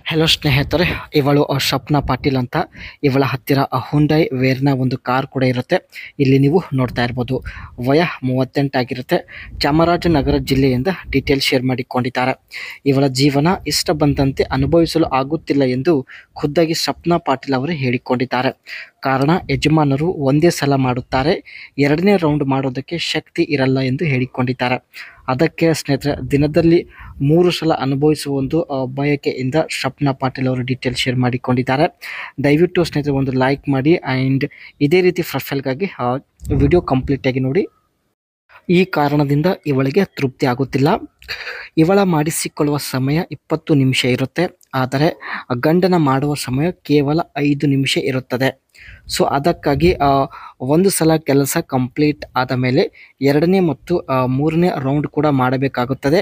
Hello ಸ್ನೇಹಿತರೆ, ಇವಳು ಸ್ವಪ್ನ ಪಾಟೀಲ್ ಅಂತ. ಇವಳ ಹತ್ತಿರ ಹುಂಡೈ ವೇರ್ನ ಒಂದು ಕಾರ್ ಕೂಡ ಇರುತ್ತೆ. ಇಲ್ಲಿ ನೀವು ನೋಡ್ತಾ ಇರ್ಬೋದು. ವಯ 38 ಆಗಿರುತ್ತೆ. ಚಾಮರಾಜನಗರ ಜಿಲ್ಲೆಯಿಂದ ಡೀಟೇಲ್ ಶೇರ್ ಮಾಡಿಕೊಂಡಿದ್ದಾರೆ. ಇವಳ ಜೀವನ ಇಷ್ಟ ಬಂದಂತೆ ಅನುಭವಿಸಲು ಆಗುತ್ತಿಲ್ಲ ಎಂದು ಖುದ್ದಾಗಿ ಸ್ವಪ್ನ ಪಾಟೀಲ್ ಅವರು ಹೇಳಿಕೊಂಡಿದ್ದಾರೆ. ಕಾರಣ, ಯಜಮಾನರು ಒಂದೇ ಸಲ ಮಾಡುತ್ತಾರೆ, ಎರಡನೇ ರೌಂಡ್ ಮಾಡೋದಕ್ಕೆ ಶಕ್ತಿ ಇರಲ್ಲ ಎಂದು ಹೇಳಿಕೊಂಡಿದ್ದಾರೆ. ಅದಕ್ಕೆ ಸ್ನೇಹಿತರೆ, ದಿನದಲ್ಲಿ 3 ಸಲ ಅನುಭವಿಸುವ ಒಂದು ಬಯಕೆಯಿಂದ ಸ್ವಪ್ನ ಪಾಟೀಲ್ ಅವರು ಡೀಟೇಲ್ ಶೇರ್ ಮಾಡಿಕೊಂಡಿದ್ದಾರೆ. ದಯವಿಟ್ಟು ಸ್ನೇಹಿತರೆ ಒಂದು ಲೈಕ್ ಮಾಡಿ ಆ್ಯಂಡ್ ಇದೇ ರೀತಿ ಪ್ರೊಫೈಲ್ಗಾಗಿ ವಿಡಿಯೋ ಕಂಪ್ಲೀಟಾಗಿ ನೋಡಿ. ಈ ಕಾರಣದಿಂದ ಇವಳಿಗೆ ತೃಪ್ತಿ ಆಗುತ್ತಿಲ್ಲ. ಇವಳ ಮಾಡಿಸಿಕೊಳ್ಳುವ ಸಮಯ 20 ನಿಮಿಷ ಇರುತ್ತೆ, ಆದರೆ ಗಂಡನ ಮಾಡುವ ಸಮಯ ಕೇವಲ 5 ನಿಮಿಷ ಇರುತ್ತದೆ. ಸೊ ಅದಕ್ಕಾಗಿ ಒಂದು ಸಲ ಕೆಲಸ ಕಂಪ್ಲೀಟ್ ಆದ ಮೇಲೆ ಎರಡನೇ ಮತ್ತು ಮೂರನೇ ರೌಂಡ್ ಕೂಡ ಮಾಡಬೇಕಾಗುತ್ತದೆ.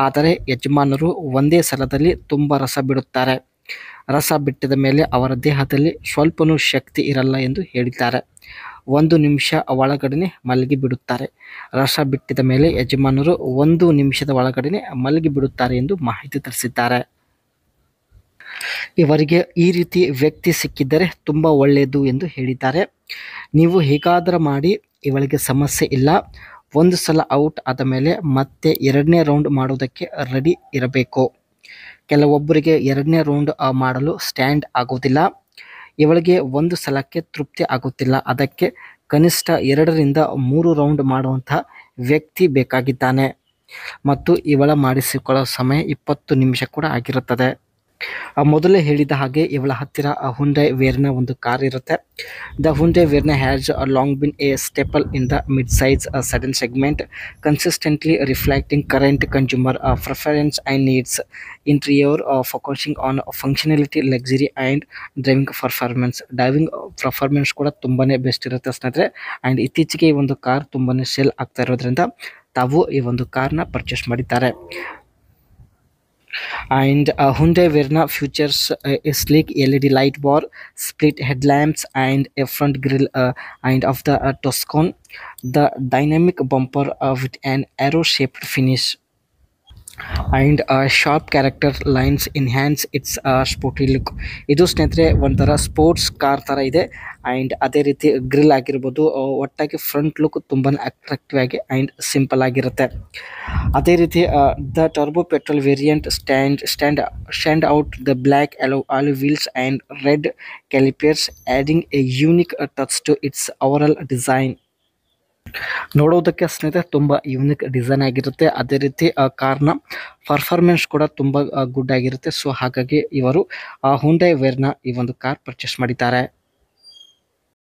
ಆದರೆ ಯಜಮಾನರು ಒಂದೇ ಸಲದಲ್ಲಿ ತುಂಬ ರಸ ಬಿಡುತ್ತಾರೆ. ರಸ ಬಿಟ್ಟಿದ ಮೇಲೆ ಅವರ ದೇಹದಲ್ಲಿ ಸ್ವಲ್ಪನೂ ಶಕ್ತಿ ಇರಲ್ಲ ಎಂದು ಹೇಳಿದ್ದಾರೆ. 1 ನಿಮಿಷ ಒಳಗಡೆ ಮಲಗಿ ಬಿಡುತ್ತಾರೆ. ರಸ ಬಿಟ್ಟಿದ ಮೇಲೆ ಯಜಮಾನರು 1 ನಿಮಿಷದ ಒಳಗಡೆ ಮಲಗಿ ಬಿಡುತ್ತಾರೆ ಎಂದು ಮಾಹಿತಿ ತಿಳಿಸಿದ್ದಾರೆ. ಇವರಿಗೆ ಈ ರೀತಿ ವ್ಯಕ್ತಿ ಸಿಕ್ಕಿದ್ದರೆ ತುಂಬ ಒಳ್ಳೆಯದು ಎಂದು ಹೇಳಿದ್ದಾರೆ. ನೀವು ಹೇಗಾದರೂ ಮಾಡಿ, ಇವಳಿಗೆ ಸಮಸ್ಯೆ ಇಲ್ಲ. ಒಂದು ಸಲ ಔಟ್ ಆದ ಮೇಲೆ ಮತ್ತೆ ಎರಡನೇ ರೌಂಡ್ ಮಾಡೋದಕ್ಕೆ ರೆಡಿ ಇರಬೇಕು. ಕೆಲವೊಬ್ಬರಿಗೆ ಎರಡನೇ ರೌಂಡ್ ಮಾಡಲು ಸ್ಟ್ಯಾಂಡ್ ಆಗೋದಿಲ್ಲ. ಇವಳಿಗೆ ಒಂದು ಸಲಕ್ಕೆ ತೃಪ್ತಿ ಆಗುತ್ತಿಲ್ಲ. ಅದಕ್ಕೆ ಕನಿಷ್ಠ 2 ರಿಂದ 3 ರೌಂಡ್ ಮಾಡುವಂತಹ ವ್ಯಕ್ತಿ ಬೇಕಾಗಿದ್ದಾನೆ. ಮತ್ತು ಇವಳ ಮಾಡಿಸಿಕೊಳ್ಳೋ ಸಮಯ 20 ನಿಮಿಷ ಕೂಡ ಆಗಿರುತ್ತದೆ. ಮೊದಲೇ ಹೇಳಿದ ಹಾಗೆ ಇವಳ ಹತ್ತಿರ ಹುಂಡೈ ವೇರ್ನ ಒಂದು ಕಾರ್ ಇರುತ್ತೆ. The Hyundai Verna has long been a staple in the mid size sedan segment, consistently reflecting current consumer preference and needs. Interior focusing on functionality, luxury and driving performance. Driving performance ಕೂಡ ತುಂಬಾ best ಇರುತ್ತೆ ಸ್ನೇಹಿತರೆ. And ಇತ್ತೀಚೆಗೆ ಈ ಒಂದು car ತುಂಬಾ sale ಆಗ್ತಾ ಇರೋದ್ರಿಂದ ತಾವು ಈ ಒಂದು ಕಾರ್ನ ಪರ್ಚೇಸ್ ಮಾಡಿದ್ದಾರೆ. And Hyundai Verna features a sleek LED light bar, split headlamps, and a front grille and of the Tuscan. The dynamic bumper with an arrow-shaped finish and sharp character lines enhance its sporty look. ಇದು ಸ್ನೇಹಿತರೆ ಒಂಥರ sports car ಥರ ಇದೆ. And ಅದೇ ರೀತಿ grill ಆಗಿರ್ಬೋದು, ಒಟ್ಟಾಗಿ front look ತುಂಬಾ ಅಟ್ರಾಕ್ಟಿವ್ ಆಗಿ ಆ್ಯಂಡ್ ಸಿಂಪಲ್ ಆಗಿರುತ್ತೆ. ಅದೇ ರೀತಿ the turbo petrol variant stand out the black alloy wheels and red calipers, adding a unique touch to its overall design. ನೋಡೋದಕ್ಕೆ ಸ್ನೇಹಿತರೆ ತುಂಬ ಯೂನಿಕ್ ಡಿಸೈನ್ ಆಗಿರುತ್ತೆ. ಅದೇ ರೀತಿ ಕಾರ್ನ ಪರ್ಫಾರ್ಮೆನ್ಸ್ ಕೂಡ ತುಂಬ ಗುಡ್ ಆಗಿರುತ್ತೆ. ಸೊ ಹಾಗಾಗಿ ಇವರು ಹುಂಡೈ ವೇರ್ನ ಈ ಒಂದು ಕಾರ್ ಪರ್ಚೇಸ್ ಮಾಡಿದ್ದಾರೆ.